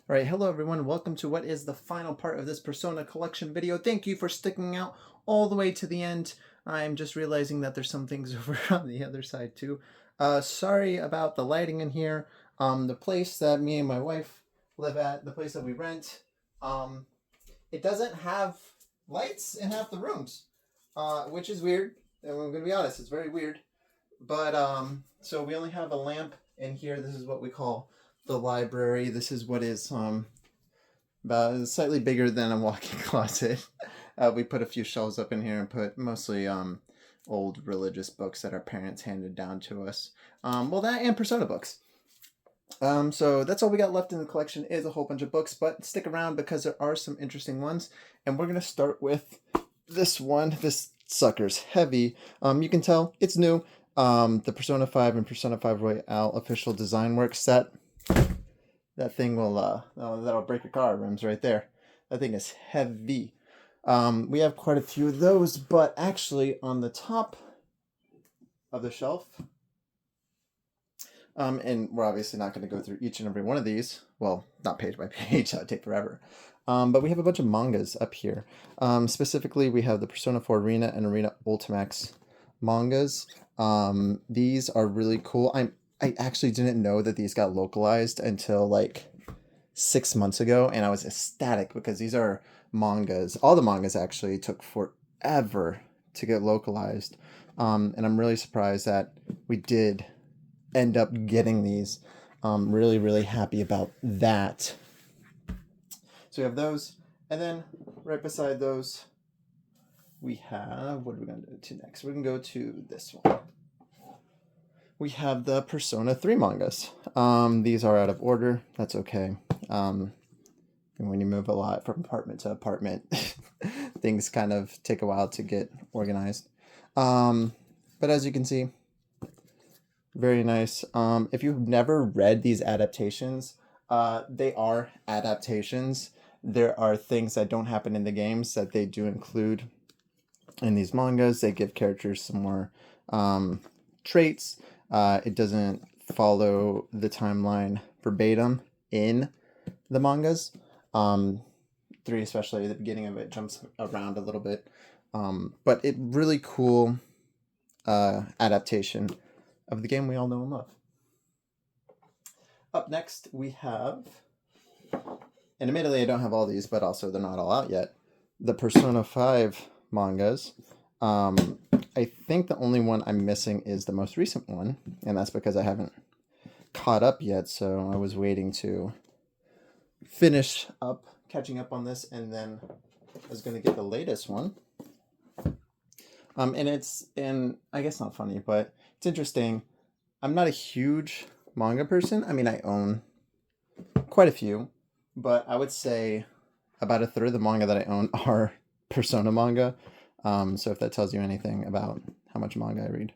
All right, hello everyone. Welcome to what is the final part of this Persona collection video. Thank you for sticking out all the way to the end. I'm just realizing that there's some things over on the other side too. Sorry about the lighting in here. The place that me and my wife live at, the place that we rent, um, it doesn't have lights in half the rooms, which is weird. And I'm gonna be honest, it's very weird. But so we only have a lamp in here. This is what we call the library. This is what is about slightly bigger than a walk-in closet. We put a few shelves up in here and put mostly old religious books that our parents handed down to us. Well, that and Persona books. So that's all we got left in the collection is a whole bunch of books, but stick around because there are some interesting ones. And we're gonna start with this one. This sucker's heavy. You can tell it's new. The Persona 5 and Persona 5 Royale official design work set. That thing will that'll break your car rims right there. That thing is heavy. We have quite a few of those, but actually on the top of the shelf, and we're obviously not going to go through each and every one of these. Well, not page by page, that would take forever. But we have a bunch of mangas up here. Specifically, we have the Persona 4 Arena and Arena Ultimax mangas. These are really cool. I actually didn't know that these got localized until like 6 months ago, and I was ecstatic because these are mangas. All the mangas actually took forever to get localized, and I'm really surprised that we did end up getting these. Really, really happy about that. So we have those, and then right beside those, we have, what are we going to go to next? We're going to go to this one. We have the Persona 3 mangas. These are out of order. That's okay. And when you move a lot from apartment to apartment, things kind of take a while to get organized. But as you can see, very nice. If you've never read these adaptations, they are adaptations. There are things that don't happen in the games that they do include in these mangas. They give characters some more traits. It doesn't follow the timeline verbatim in the mangas. 3 especially, the beginning of it jumps around a little bit. But it really cool adaptation of the game we all know and love. Up next, we have, and admittedly I don't have all these, but also they're not all out yet, the Persona 5 mangas. I think the only one I'm missing is the most recent one, and that's because I haven't caught up yet, so I was waiting to finish up, catching up on this, and then I was going to get the latest one. And I guess not funny, but it's interesting. I'm not a huge manga person. I mean, I own quite a few, but I would say about a third of the manga that I own are Persona manga. So if that tells you anything about how much manga I read.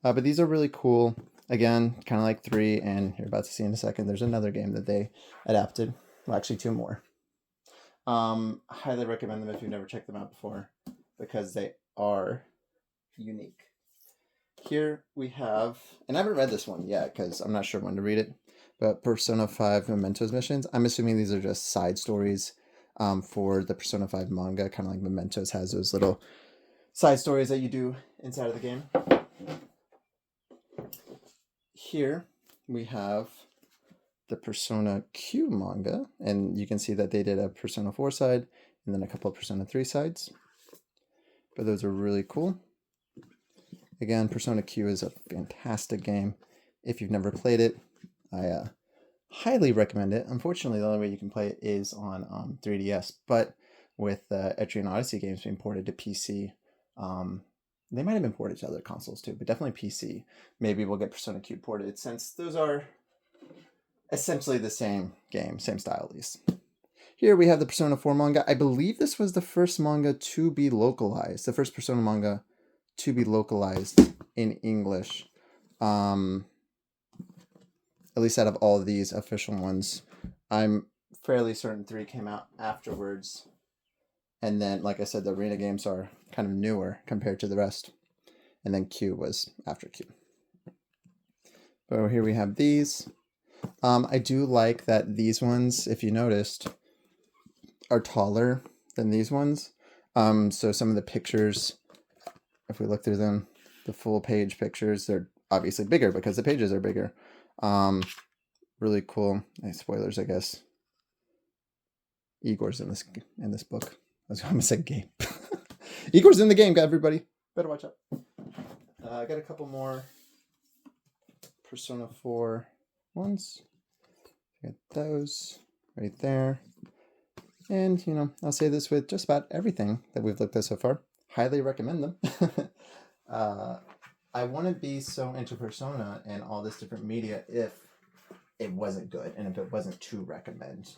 But these are really cool. Again, kind of like 3, and you're about to see in a second, there's another game that they adapted. Well, actually 2 more. Highly recommend them if you've never checked them out before, because they are unique. Here we have, and I haven't read this one yet because I'm not sure when to read it, but Persona 5 Mementos missions. I'm assuming these are just side stories for the Persona 5 manga, kind of like Mementos has those little side stories that you do inside of the game. Here we have the Persona Q manga, and you can see that they did a Persona 4 side and then a couple of Persona 3 sides. But those are really cool. Again, Persona Q is a fantastic game. If you've never played it, I highly recommend it. Unfortunately, the only way you can play it is on 3DS, but with Etrian Odyssey games being ported to PC, they might have been ported to other consoles too, but definitely PC. Maybe we'll get Persona Q ported, since those are essentially the same game, same style at least. Here we have the Persona 4 manga. I believe this was the first manga to be localized, the first Persona manga to be localized in English. At least out of all of these official ones. I'm fairly certain 3 came out afterwards. And then, like I said, the arena games are kind of newer compared to the rest. And then Q was after Q. So here we have these. I do like that these ones, if you noticed, are taller than these ones. So some of the pictures, if we look through them, the full page pictures, they're obviously bigger because the pages are bigger. Really cool. Nice spoilers, I guess. Igor's in this book. I was going to say game. Igor's in the game, everybody. Better watch out. I got a couple more Persona 4 ones. Got those right there. And, I'll say this with just about everything that we've looked at so far. Highly recommend them. I wouldn't be so into Persona and all this different media if it wasn't good and if it wasn't to recommend.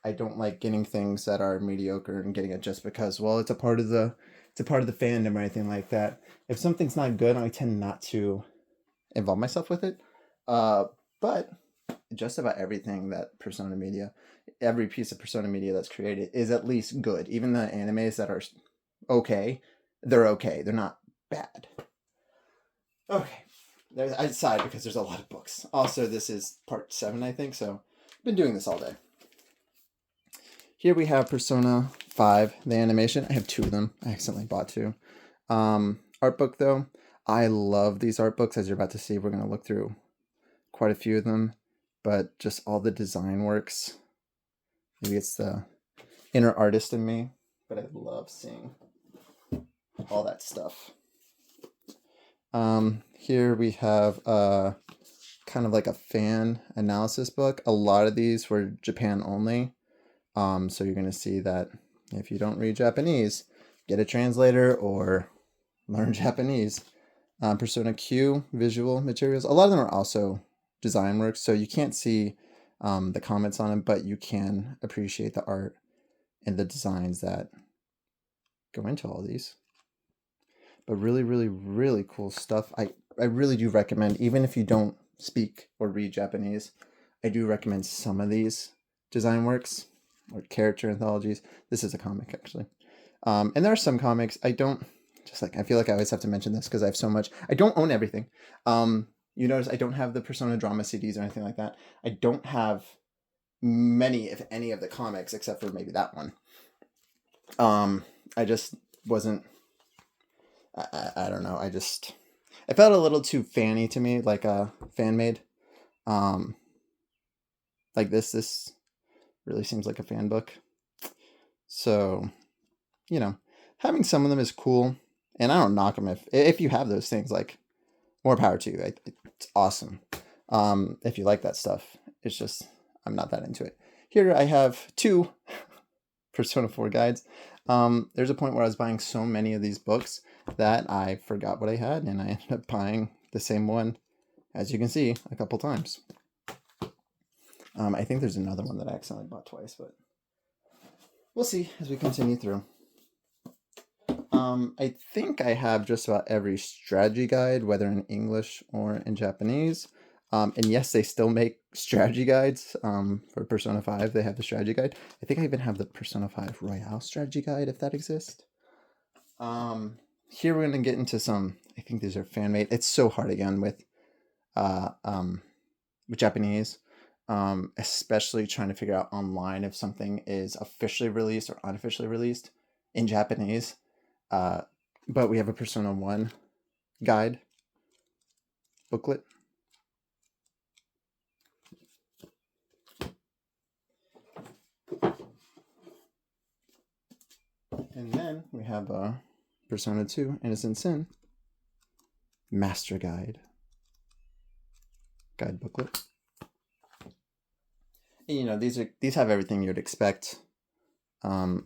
I don't like getting things that are mediocre and getting it just because, well, it's a part of the fandom or anything like that. If something's not good, I tend not to involve myself with it. But just about everything that Persona media, every piece of Persona media that's created is at least good. Even the animes that are okay, they're okay. They're not bad. Okay. I sighed because there's a lot of books. Also, this is part 7, I think, so I've been doing this all day. Here we have Persona 5, the animation. I have 2 of them. I accidentally bought 2. Art book, though. I love these art books. As you're about to see, we're going to look through quite a few of them. But just all the design works. Maybe it's the inner artist in me. But I love seeing all that stuff. Here we have kind of like a fan analysis book. A lot of these were Japan only. So you're going to see that if you don't read Japanese, get a translator or learn Japanese. Persona Q visual materials. A lot of them are also design works, so you can't see the comments on them, but you can appreciate the art and the designs that go into all these. But really, really, really cool stuff. I really do recommend, even if you don't speak or read Japanese, I do recommend some of these design works or character anthologies. This is a comic, actually. And there are some comics I don't, I feel like I always have to mention this because I have so much. I don't own everything. You notice I don't have the Persona drama CDs or anything like that. I don't have many, if any, of the comics except for maybe that one. I just wasn't. I don't know. It felt a little too fanny to me, like a fan made. Like this really seems like a fan book. So, having some of them is cool, and I don't knock them if you have those things. Like, more power to you. It's awesome. If you like that stuff, it's just I'm not that into it. Here I have 2 Persona 4 guides. There's a point where I was buying so many of these books that I forgot what I had, and I ended up buying the same one, as you can see, a couple times. I think there's another one that I accidentally bought twice, but we'll see as we continue through. I think I have just about every strategy guide, whether in English or in Japanese. And yes, they still make strategy guides for Persona 5. They have the strategy guide. I think I even have the Persona 5 Royale strategy guide, if that exists. Here we're going to get into some, I think these are fan-made. It's so hard again with Japanese, especially trying to figure out online if something is officially released or unofficially released in Japanese. But we have a Persona 1 guide booklet. And then we have a Persona 2 Innocent Sin Master Guide booklet. And, these have everything you'd expect a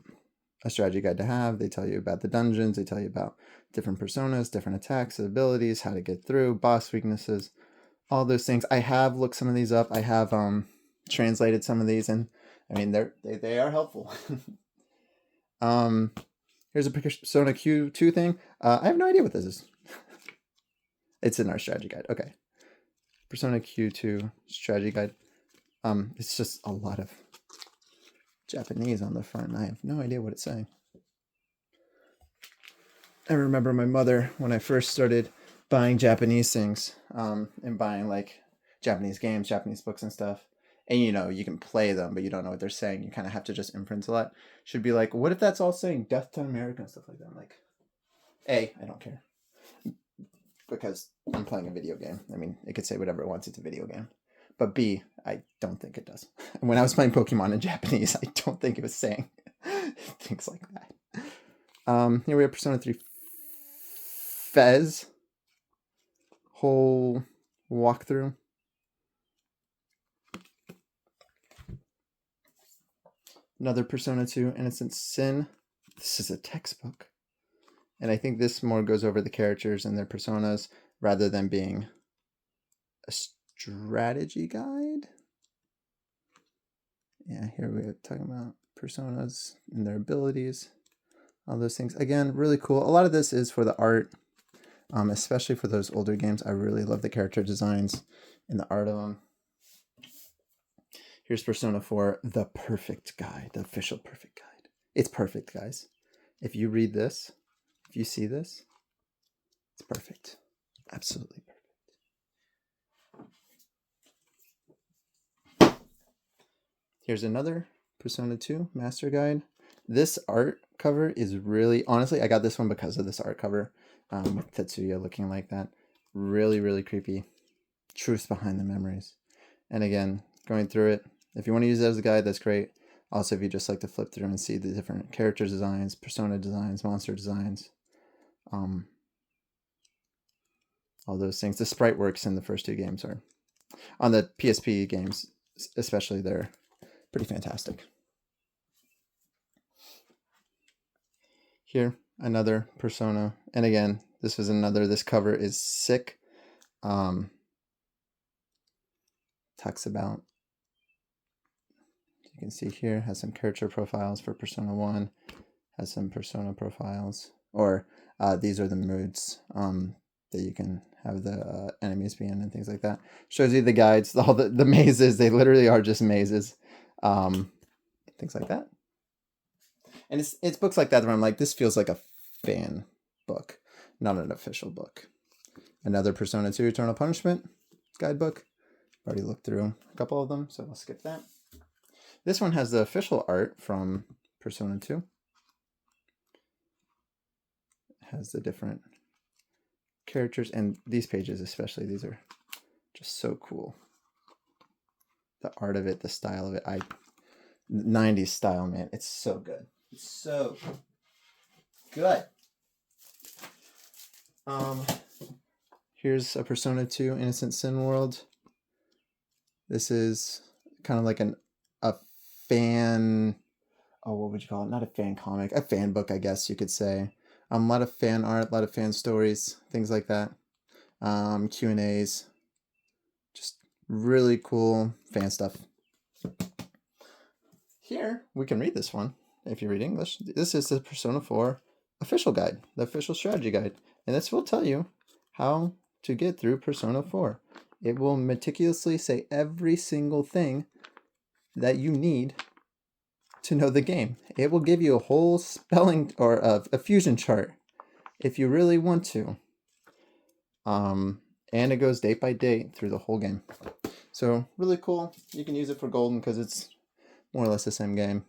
strategy guide to have. They tell you about the dungeons. They tell you about different personas, different attacks, abilities, how to get through, boss weaknesses, all those things. I have looked some of these up. I have translated some of these, and I mean they are helpful. Here's a Persona Q2 thing. I have no idea what this is. It's in our strategy guide. Okay. Persona Q2 strategy guide. It's just a lot of Japanese on the front. I have no idea what it's saying. I remember my mother when I first started buying Japanese things and buying like Japanese games, Japanese books and stuff, and you know, you can play them, but you don't know what they're saying. You kind of have to just inference a lot. Should be like, what if that's all saying death to America and stuff like that? I'm like, I don't care. Because I'm playing a video game. I mean, it could say whatever it wants. It's a video game. But B, I don't think it does. When I was playing Pokemon in Japanese, I don't think it was saying things like that. Here we have Persona 3 Fez. Whole walkthrough. Another Persona 2 Innocent Sin. This is a textbook. And I think this more goes over the characters and their personas rather than being a strategy guide. Yeah, here we're talking about personas and their abilities, all those things. Again, really cool. A lot of this is for the art, especially for those older games. I really love the character designs and the art of them. Here's Persona 4, the perfect guide, the official perfect guide. It's perfect, guys. If you read this, if you see this, it's perfect. Absolutely perfect. Here's another Persona 2 Master Guide. This art cover is really, honestly, I got this one because of this art cover with Tetsuya looking like that. Really, really creepy. Truth behind the memories. And again, going through it, if you want to use it as a guide, that's great. Also, if you just like to flip through and see the different character designs, persona designs, monster designs, all those things. The sprite works in the first two games, or on the PSP games, especially, they're pretty fantastic. Here, another Persona. And again, this was another, this cover is sick. Talks about, you can see here, has some character profiles for Persona 1, has some persona profiles, or these are the moods that you can have the enemies be in and things like that. Shows you the guides, all the mazes, they literally are just mazes, things like that. And it's books like that where I'm like, this feels like a fan book, not an official book. Another Persona 2 Eternal Punishment guidebook. Already looked through a couple of them, so we'll skip that. This one has the official art from Persona 2. It has the different characters, and these pages especially, these are just so cool. The art of it, the style of it, 90s style, man, it's so good. It's so good. Here's a Persona 2 Innocent Sin World. This is kind of like a fan, what would you call it? Not a fan comic, a fan book, I guess you could say. A lot of fan art, a lot of fan stories, things like that. Q&As, just really cool fan stuff. Here, we can read this one if you read English. This is the Persona 4 official guide, the official strategy guide. And this will tell you how to get through Persona 4. It will meticulously say every single thing that you need to know the game. It will give you a whole spelling or a fusion chart if you really want to. And it goes date by date through the whole game. So really cool. You can use it for Golden because it's more or less the same game.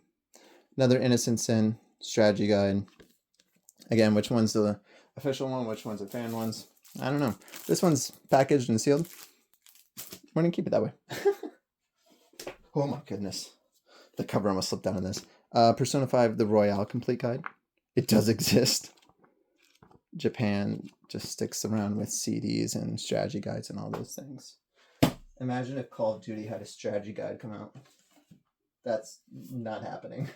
Another Innocent Sin strategy guide. Again, which one's the official one? Which one's the fan ones? I don't know. This one's packaged and sealed. We're going to keep it that way. Oh my goodness. The cover almost slipped out on this. Persona 5, the Royale Complete Guide. It does exist. Japan just sticks around with CDs and strategy guides and all those things. Imagine if Call of Duty had a strategy guide come out. That's not happening.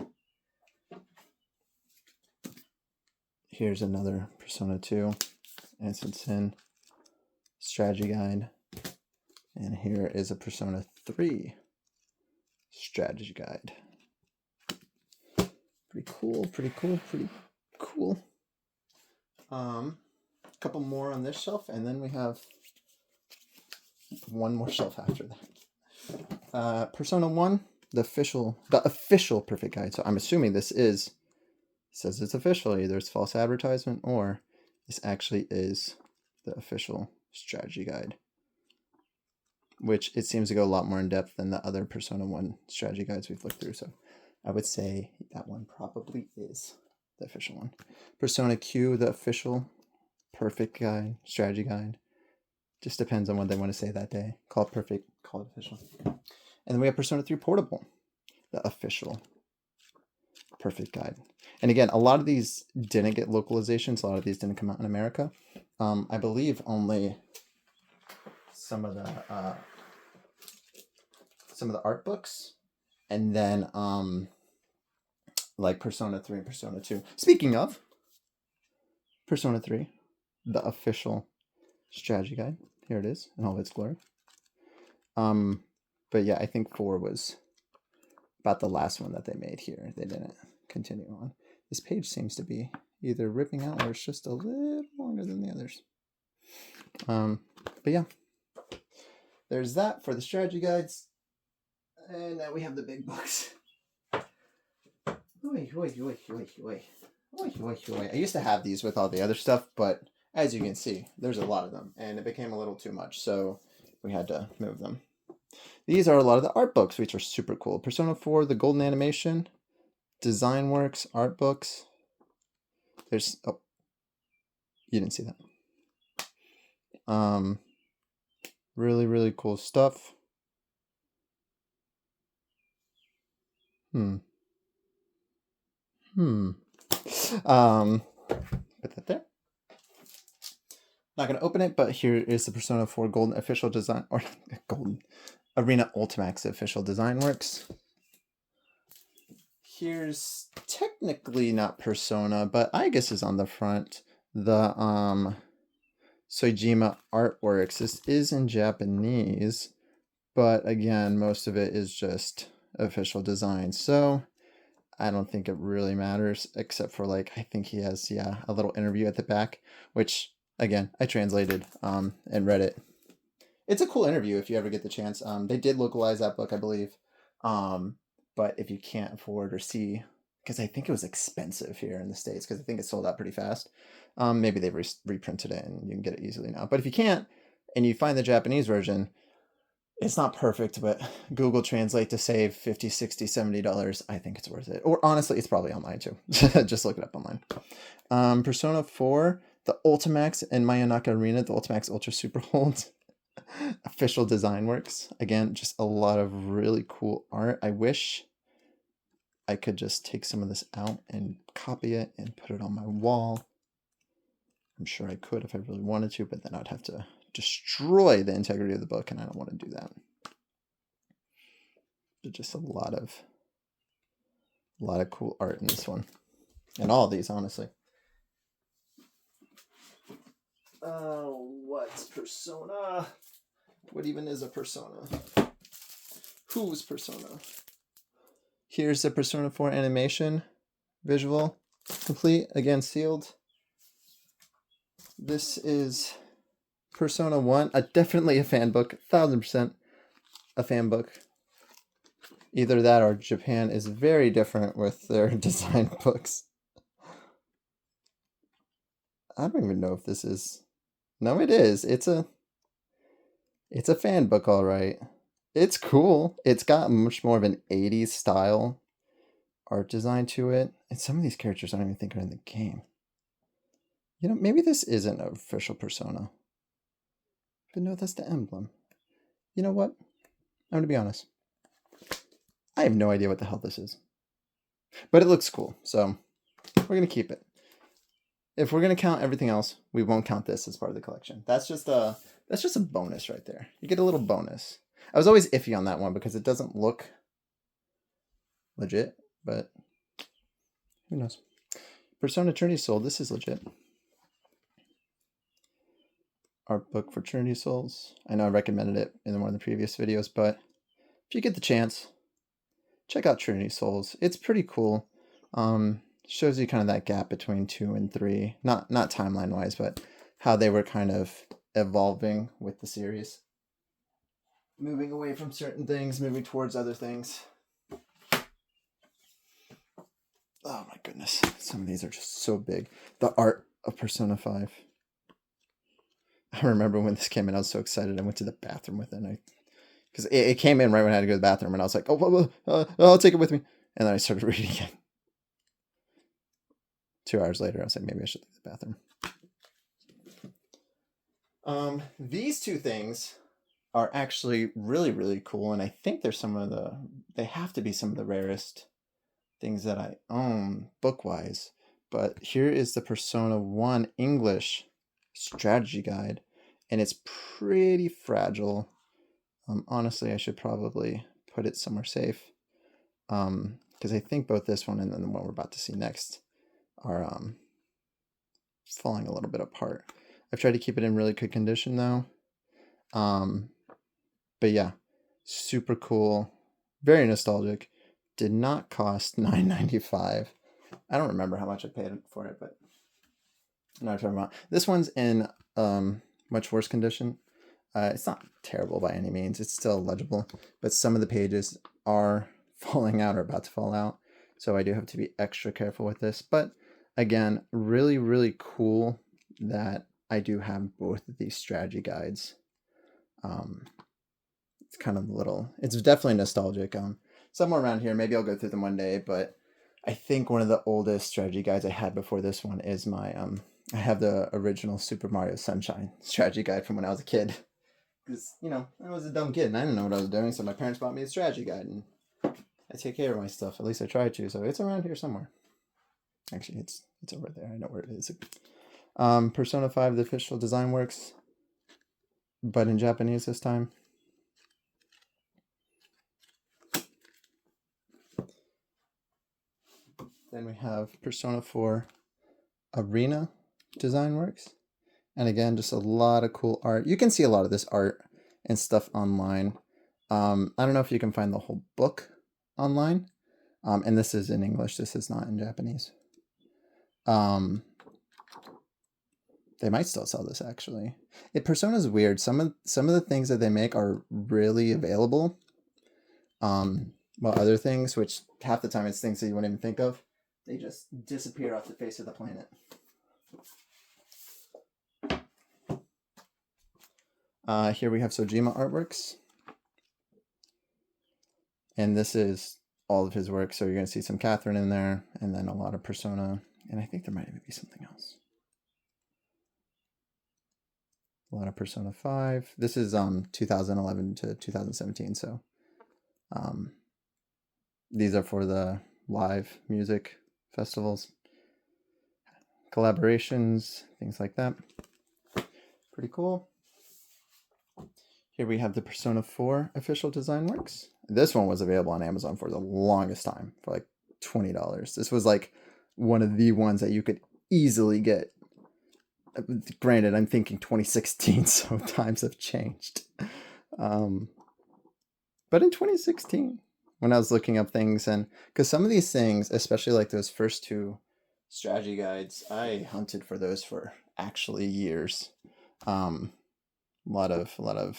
Here's another Persona 2 Innocent Sin strategy guide. And here is a Persona 3 strategy guide. Pretty cool, pretty cool, pretty cool. A couple more on this shelf, and then we have one more shelf after that. Persona 1, the official perfect guide. So I'm assuming this says it's official. Either it's false advertisement or this actually is the official strategy guide. which it seems to go a lot more in depth than the other Persona 1 strategy guides we've looked through. So I would say that one probably is the official one. Persona Q, the official perfect guide, strategy guide. Just depends on what they want to say that day. Call it perfect, call it official. And then we have Persona 3 Portable, the official perfect guide. And again, a lot of these didn't get localizations. A lot of these didn't come out in America. I believe only some of the art books, and then like Persona 3 and Persona 2. Speaking of Persona 3, the official strategy guide. Here it is in all of its glory. But yeah, I think 4 was about the last one that they made here. They didn't continue on. This page seems to be either ripping out or it's just a little longer than the others. But yeah, there's that for the strategy guides. And now we have the big books. I used to have these with all the other stuff, but as you can see, there's a lot of them, and it became a little too much, so we had to move them. These are a lot of the art books, which are super cool. Persona 4, the Golden Animation, Design Works, art books. There's, oh, you didn't see that. Really, really cool stuff. Put that there. Not going to open it, but here is the Persona 4 Golden official design, or Golden Arena Ultimax official design works. Here's technically not Persona, but I guess is on the front. The Soejima artworks. This is in Japanese, but again, most of it is just official design. So I don't think it really matters, except for like, I think he has, yeah, a little interview at the back, which again, I translated and read it. It's a cool interview if you ever get the chance. They did localize that book, I believe. But if you can't afford or see, because I think it was expensive here in the States, because I think it sold out pretty fast. Maybe they've reprinted it and you can get it easily now. But if you can't, and you find the Japanese version, it's not perfect, but Google Translate to save $50, $60, $70, I think it's worth it. Or honestly, it's probably online too. Just look it up online. Persona 4, the Ultimax and Mayonaka Arena, the Ultimax Ultra Super Hold. Official design works. Again, just a lot of really cool art. I wish I could just take some of this out and copy it and put it on my wall. I'm sure I could if I really wanted to, but then I'd have to destroy the integrity of the book, and I don't want to do that. But just a lot of cool art in this one, and all of these, honestly. What's Persona? What even is a Persona? Who's Persona? Here's the Persona 4 animation visual complete, again sealed. This is Persona 1, definitely a fan book, 1000% a fan book. Either that or Japan is very different with their design books. I don't even know if this is... No, it is. It's a fan book, all right. It's cool. It's got much more of an 80s style art design to it. And some of these characters I don't even think are in the game. You know, maybe this isn't an official Persona. But no, that's the emblem. You know what? I'm going to be honest. I have no idea what the hell this is. But it looks cool, so we're going to keep it. If we're going to count everything else, we won't count this as part of the collection. That's just a bonus right there. You get a little bonus. I was always iffy on that one because it doesn't look legit, but who knows. Persona Trinity Soul, this is legit. Art book for Trinity Souls. I know I recommended it in one of the previous videos, but if you get the chance, check out Trinity Souls. It's pretty cool. Shows you kind of that gap between 2 and 3. Not timeline wise, but how they were kind of evolving with the series. Moving away from certain things, moving towards other things. Oh my goodness. Some of these are just so big. The art of Persona 5. I remember when this came in, I was so excited. I went to the bathroom with it and I because it came in right when I had to go to the bathroom, and I was like, I'll take it with me. And then I started reading it. 2 hours later, I was like, maybe I should leave the bathroom. These two things are actually really, really cool, and I think they're they have to be some of the rarest things that I own book-wise. But here is the Persona 1 English strategy guide, and it's pretty fragile. Honestly, I should probably put it somewhere safe, because I think both this one and then the one we're about to see next are falling a little bit apart. I've tried to keep it in really good condition though. But yeah, super cool, very nostalgic. Did not cost $9.95. I don't remember how much I paid for it, but I'm not talking about. This one's in much worse condition. It's not terrible by any means. It's still legible, but some of the pages are falling out or about to fall out. So I do have to be extra careful with this. But again, really, really cool that I do have both of these strategy guides. It's kind of it's definitely nostalgic. Somewhere around here, maybe I'll go through them one day, but I think one of the oldest strategy guides I had before this one is my, I have the original Super Mario Sunshine strategy guide from when I was a kid. Because, I was a dumb kid and I didn't know what I was doing, so my parents bought me a strategy guide, and I take care of my stuff. At least I try to, so it's around here somewhere. Actually, it's over there. I know where it is. Persona 5, the official design works, but in Japanese this time. Then we have Persona 4 Arena design works. And again, just a lot of cool art. You can see a lot of this art and stuff online. I don't know if you can find the whole book online. And this is in English. This is not in Japanese. They might still sell this, actually. Persona's weird. Some of the things that they make are really available. While other things, which half the time it's things that you wouldn't even think of, they just disappear off the face of the planet. Here we have Sojima artworks. And this is all of his work. So you're going to see some Catherine in there, and then a lot of Persona. And I think there might even be something else. A lot of Persona 5. This is 2011 to 2017. So these are for the live music festivals, collaborations, things like that. Pretty cool. Here we have the Persona 4 official design works. This one was available on Amazon for the longest time for like $20. This was like one of the ones that you could easily get. Granted, I'm thinking 2016, so times have changed. But in 2016, when I was looking up things, and because some of these things, especially like those first two strategy guides, I hunted for those for actually years. A lot of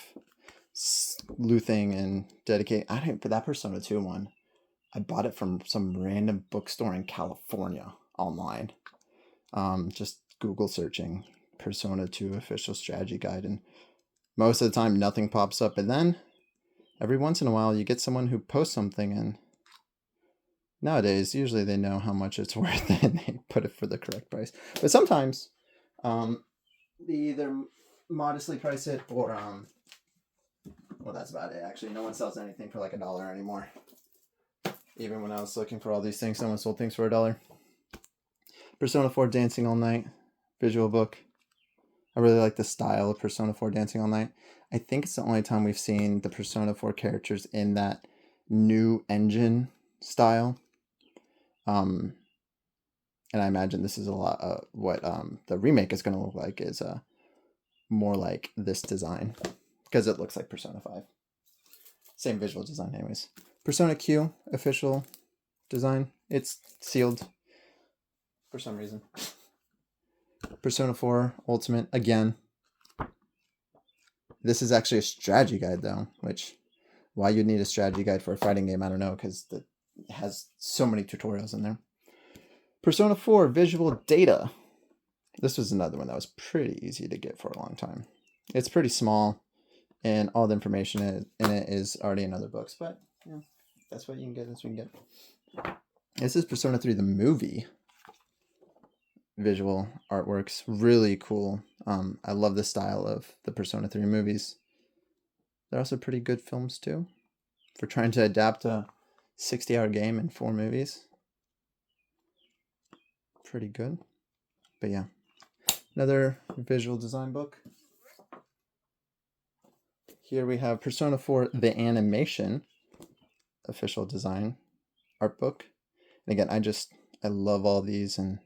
sleuthing and dedicating. I didn't, for that Persona 2 one, I bought it from some random bookstore in California online. Just Google searching Persona 2 official strategy guide, and most of the time nothing pops up, and then every once in a while you get someone who posts something, and nowadays usually they know how much it's worth and they put it for the correct price. But sometimes they either modestly price it or well, that's about it. Actually, no one sells anything for like $1 anymore. Even when I was looking for all these things, someone sold things for $1. Persona 4 Dancing All Night visual book. I really like the style of Persona 4 Dancing All Night. I think it's the only time we've seen the Persona 4 characters in that new engine style. And I imagine this is a lot of what the remake is going to look like, is more like this design, because it looks like Persona 5. Same visual design anyways. Persona Q official design. It's sealed for some reason. Persona 4 Ultimate again. This is actually a strategy guide though, which why you'd need a strategy guide for a fighting game, I don't know, because it has so many tutorials in there. Persona 4 Visual Data. This was another one that was pretty easy to get for a long time. It's pretty small. and all the information in it is already in other books. But that's what you can get. That's what you can get. This is Persona 3 the movie. Visual artworks, really cool. I love the style of the Persona 3 movies. They're also pretty good films too, for trying to adapt a 60-hour game in 4 movies. Pretty good. But yeah, another visual design book. Here we have Persona 4 the animation official design art book. And again, I love all these, and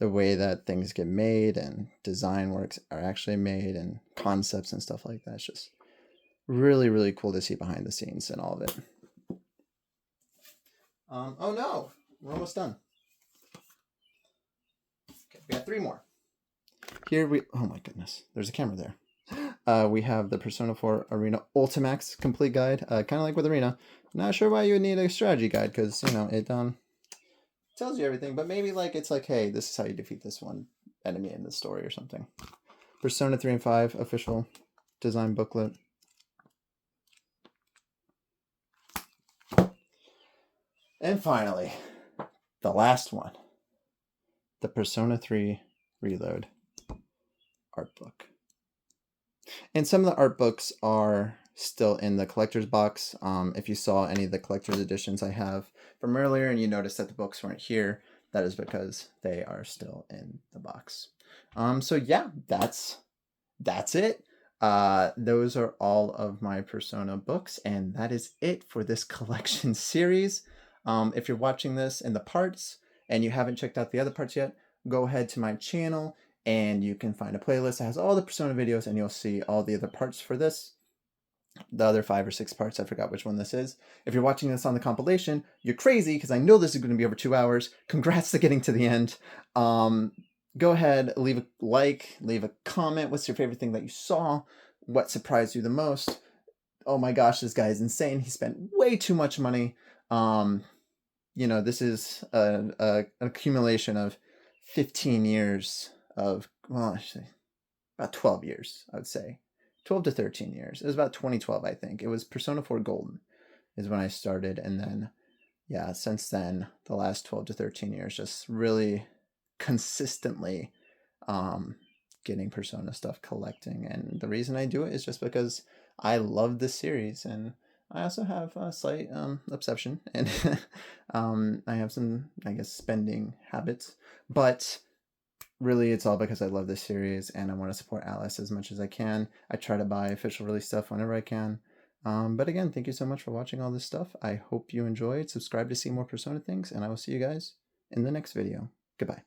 the way that things get made and design works are actually made and concepts and stuff like that. It's just really, really cool to see behind the scenes and all of it. Oh no, we're almost done. Okay, we got 3 more. Here oh my goodness, there's a camera there. We have the Persona 4 Arena Ultimax complete guide. Kind of like with Arena. Not sure why you would need a strategy guide, because it tells you everything, but maybe it's like, hey, this is how you defeat this one enemy in the story or something. Persona 3 and 5 official design booklet. And finally, the last one, the Persona 3 Reload art book. And some of the art books are still in the collector's box. If you saw any of the collector's editions I have from earlier and you noticed that the books weren't here, that is because they are still in the box. So yeah, that's it. Those are all of my Persona books, and that is it for this collection series. If you're watching this in the parts and you haven't checked out the other parts yet, go ahead to my channel and you can find a playlist that has all the Persona videos, and you'll see all the other parts for this. The other 5 or 6 parts, I forgot which one this is. If you're watching this on the compilation, you're crazy, because I know this is going to be over 2 hours. Congrats to getting to the end. Go ahead, leave a like, leave a comment. What's your favorite thing that you saw? What surprised you the most? Oh my gosh, this guy is insane. He spent way too much money. This is an accumulation of 15 years of, well, actually, about 12 years, I would say. 12 to 13 years. It was about 2012, I think. It was Persona 4 Golden is when I started. And then, yeah, since then, the last 12 to 13 years, just really consistently getting Persona stuff, collecting. And the reason I do it is just because I love this series. And I also have a slight obsession. And I have some, I guess, spending habits. But really, it's all because I love this series and I want to support Alice as much as I can. I try to buy official release stuff whenever I can. But again, thank you so much for watching all this stuff. I hope you enjoyed. Subscribe to see more Persona things, and I will see you guys in the next video. Goodbye.